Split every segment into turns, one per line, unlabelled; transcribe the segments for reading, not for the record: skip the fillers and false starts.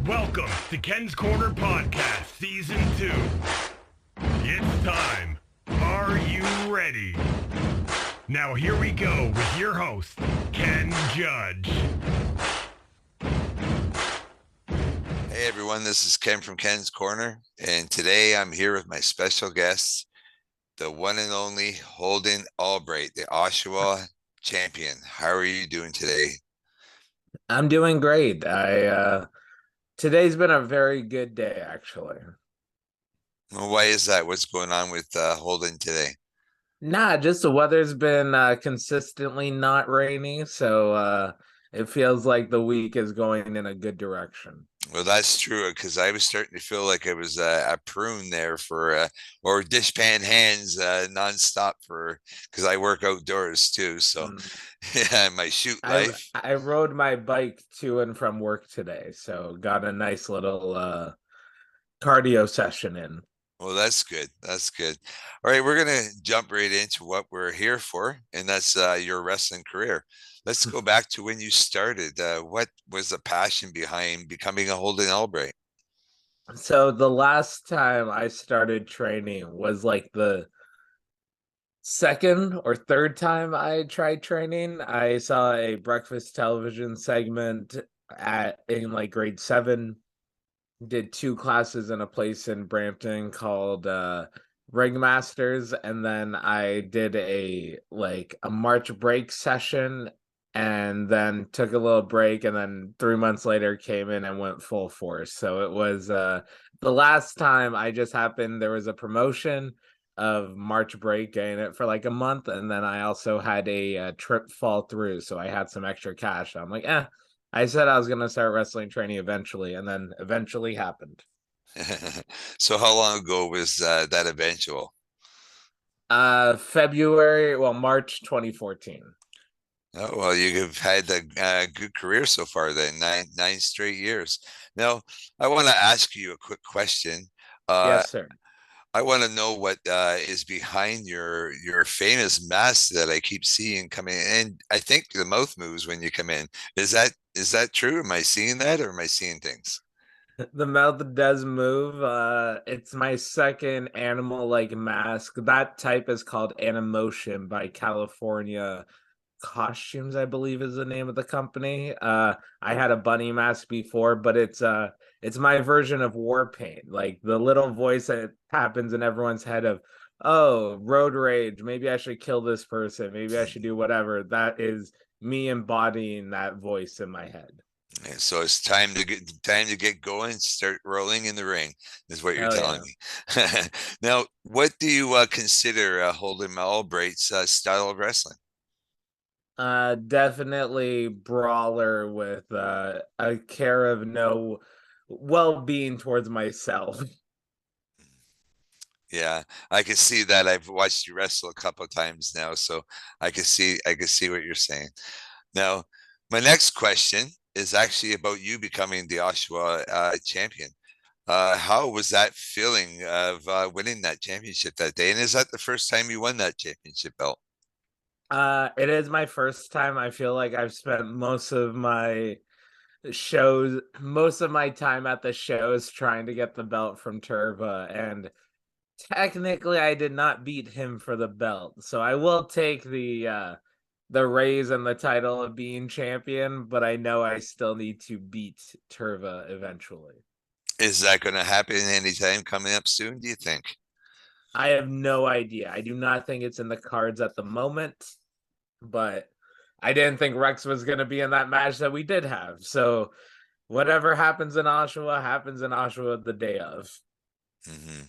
Welcome to Ken's Corner Podcast, Season 2. It's time. Are you ready? Now here we go with your host, Ken Judge.
Hey everyone, this is Ken from Ken's Corner, and today I'm here with my special guest, the one and only Holden Albright, the Oshawa champion. How are you doing today?
I'm doing great. Today's been a very good day, actually.
Well, why is that? What's going on with Holden today?
Nah, just the weather's been consistently not rainy, so it feels like the week is going in a good direction.
Well, that's true because I was starting to feel like I was a prune there or dishpan hands nonstop because I work outdoors too. So,
Mm.
yeah, my shoot
I
life.
I rode my bike to and from work today, so got a nice little cardio session in.
Well, that's good. That's good. All right, we're gonna jump right into what we're here for, and that's your wrestling career. Let's go back to when you started. What was the passion behind becoming a Holden Albright?
So the last time I started training was like the second or third time I tried training. I saw a breakfast television segment at in like grade 7. Did 2 classes in a place in Brampton called Ringmasters, and then I did a March break session and then took a little break, and then 3 months later came in and went full force. So it was the last time I just happened there was a promotion of March break, getting it for like a month, and then I also had a trip fall through, so I had some extra cash. I'm like, I said I was gonna start wrestling training eventually, and then eventually happened.
So, how long ago was that eventual?
March 2014.
Oh, well, you've had a good career so far then, nine straight years. Now, I want to ask you a quick question. Uh,
Yes, sir.
I want to know what is behind your famous mask that I keep seeing coming in. I think the mouth moves when you come in. Is that true? Am I seeing that, or am I seeing things?
The mouth does move. It's my second animal like mask. That type is called Animotion by California Costumes, I believe is the name of the company. I had a bunny mask before, but it's my version of war paint. Like the little voice that happens in everyone's head of, oh, road rage, maybe I should kill this person, maybe I should do whatever. That is me embodying that voice in my head.
And so it's time to get going, start rolling in the ring, is what you're
Oh
telling
yeah.
me. Now, what do you consider Holden Albright's style of wrestling?
Definitely brawler with a care of no well-being towards myself.
Yeah, I can see that. I've watched you wrestle a couple of times now, so I can see what you're saying. Now, my next question is actually about you becoming the Oshawa champion. How was that feeling of winning that championship that day? And is that the first time you won that championship belt?
It is my first time. I feel like I've spent most of my time at the shows trying to get the belt from Turva, and technically I did not beat him for the belt. So I will take the raise and the title of being champion, but I know I still need to beat Turva eventually.
Is that going to happen anytime coming up soon, do you think?
I have no idea. I do not think it's in the cards at the moment, but I didn't think Rex was going to be in that match that we did have. So whatever happens in Oshawa the day of.
Hmm.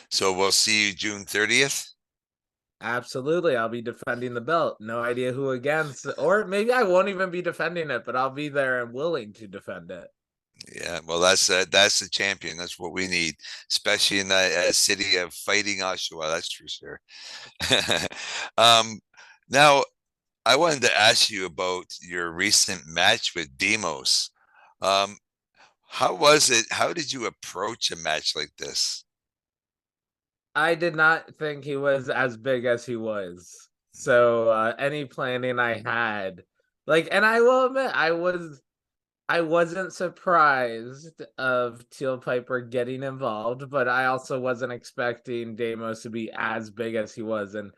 So we'll see you June 30th.
Absolutely. I'll be defending the belt. No idea who against, or maybe I won't even be defending it, but I'll be there and willing to defend it.
Yeah, well, that's the champion. That's what we need, especially in the city of fighting Oshawa. That's for sure. um, Now, I wanted to ask you about your recent match with Demos. Um, how was it? How did you approach a match like this?
I did not think he was as big as he was. So any planning I had, like, and I will admit, I wasn't surprised of Teal Piper getting involved, but I also wasn't expecting Damos to be as big as he was. And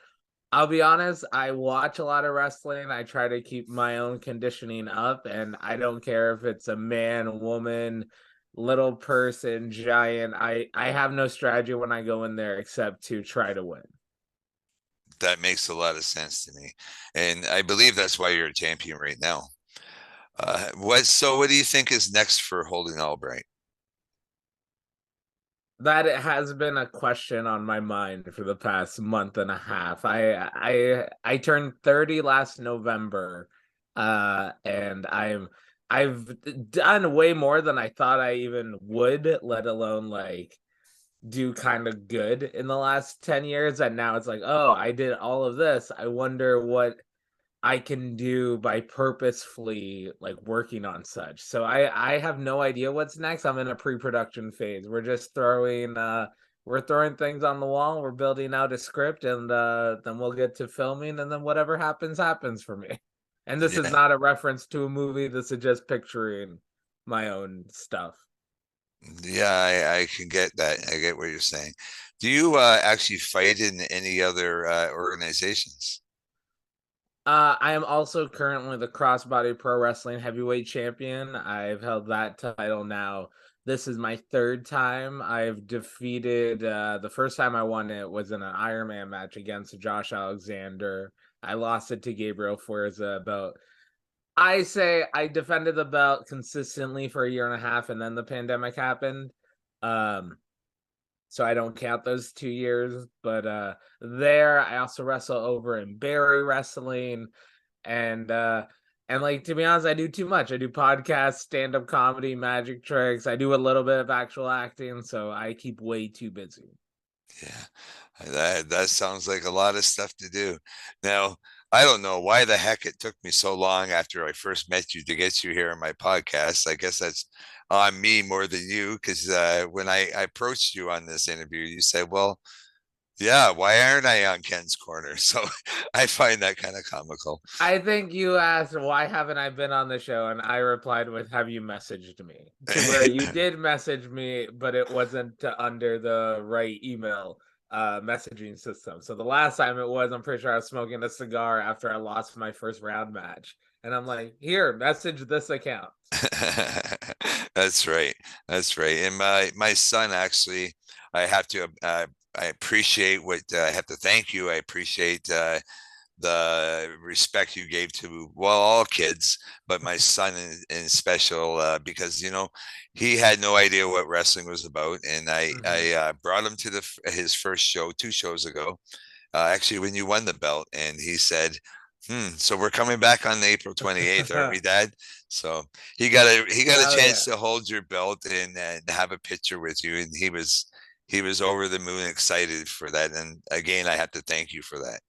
I'll be honest, I watch a lot of wrestling. I try to keep my own conditioning up, and I don't care if it's a man, woman, little person, giant. I have no strategy when I go in there except to try to win.
That makes a lot of sense to me, and I believe that's why you're a champion right now. What do you think is next for Holden Albright?
That it has been a question on my mind for the past month and a half. I turned 30 last November, and I've done way more than I thought I even would, let alone like do kind of good in the last 10 years. And now it's like, oh, I did all of this. I wonder what I can do by purposefully like working on such. So I have no idea what's next. I'm in a pre-production phase. We're just throwing things on the wall. We're building out a script, and then we'll get to filming, and then whatever happens happens for me. And this is
Yeah,
not a reference to a movie. This is just picturing my own stuff.
yeah, I can get that. I get what you're saying. Do you actually fight in any other organizations?
I am also currently the Crossbody Pro Wrestling Heavyweight Champion. I've held that title now. This is my third time. I've defeated, the first time I won it was in an Iron Man match against Josh Alexander. I lost it to Gabriel Fuerza. I say I defended the belt consistently for a year and a half, and then the pandemic happened. Um, so I don't count those 2 years. But there, I also wrestle over in Barry Wrestling, and like, to be honest, I do too much. I do podcasts, stand-up comedy, magic tricks. I do a little bit of actual acting, so I keep way too busy.
Yeah, that sounds like a lot of stuff to do. Now, I don't know why the heck it took me so long after I first met you to get you here on my podcast. I guess that's on me more than you, because when I approached you on this interview, you said, "Well, yeah, why aren't I on Ken's Corner?" So I find that kind of comical.
I think you asked, why haven't I been on the show? And I replied with, have you messaged me? To where you did message me, but it wasn't under the right email messaging system. So the last time it was, I'm pretty sure I was smoking a cigar after I lost my first round match. And I'm like, here, message this account.
That's right. That's right. And my son actually, I have to I appreciate what I have to thank you. I appreciate the respect you gave to, well, all kids, but my son in special, because he had no idea what wrestling was about, and I
Mhm.
I brought him to his first show 2 shows ago, actually when you won the belt, and he said, so we're coming back on April 28th, aren't we, Dad? So he got a
Hell
chance
yeah.
to hold your belt and have a picture with you, and he was over the moon excited for that. And again, I have to thank you for that.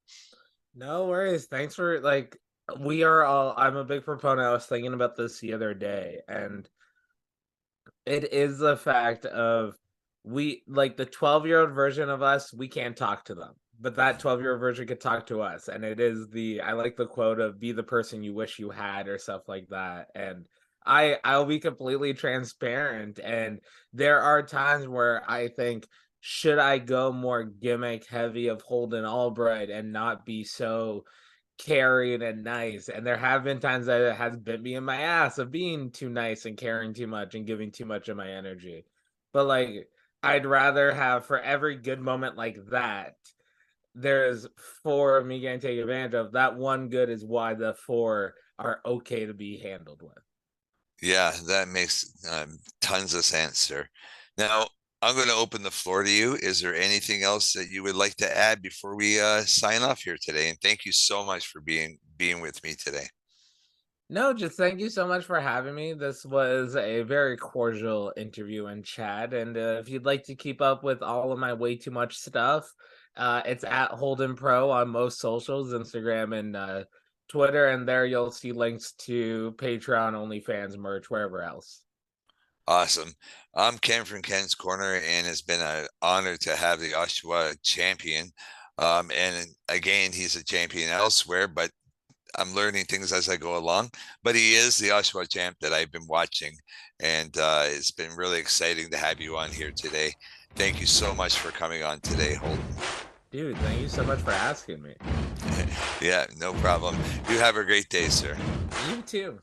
No worries. Thanks for like, we are all, I'm a big proponent. I was thinking about this the other day, and it is the fact of, we like the 12-year-old version of us, we can't talk to them. But that 12-year-old version could talk to us. And it is I like the quote of, be the person you wish you had, or stuff like that. And I'll be completely transparent. And there are times where I think, should I go more gimmick heavy of Holden Albright and not be so caring and nice? And there have been times that it has bit me in my ass of being too nice and caring too much and giving too much of my energy. But like, I'd rather have, for every good moment like that, there's four of me getting taken advantage of. That one good is why the four are okay to be handled with.
Yeah, that makes tons of sense, sir. Now, I'm going to open the floor to you. Is there anything else that you would like to add before we sign off here today? And thank you so much for being with me today.
No, just thank you so much for having me. This was a very cordial interview and chat. And if you'd like to keep up with all of my way too much stuff, it's at Holden Pro on most socials, Instagram and Twitter. And there you'll see links to Patreon, OnlyFans, merch, wherever else.
Awesome. I'm Ken from Ken's Corner, and it's been an honor to have the Oshawa champion. And again, he's a champion elsewhere, but I'm learning things as I go along, but he is the Oshawa champ that I've been watching, and it's been really exciting to have you on here today. Thank you so much for coming on today, Holden.
Dude, thank you so much for asking me.
Yeah, no problem. You have a great day, sir.
You too.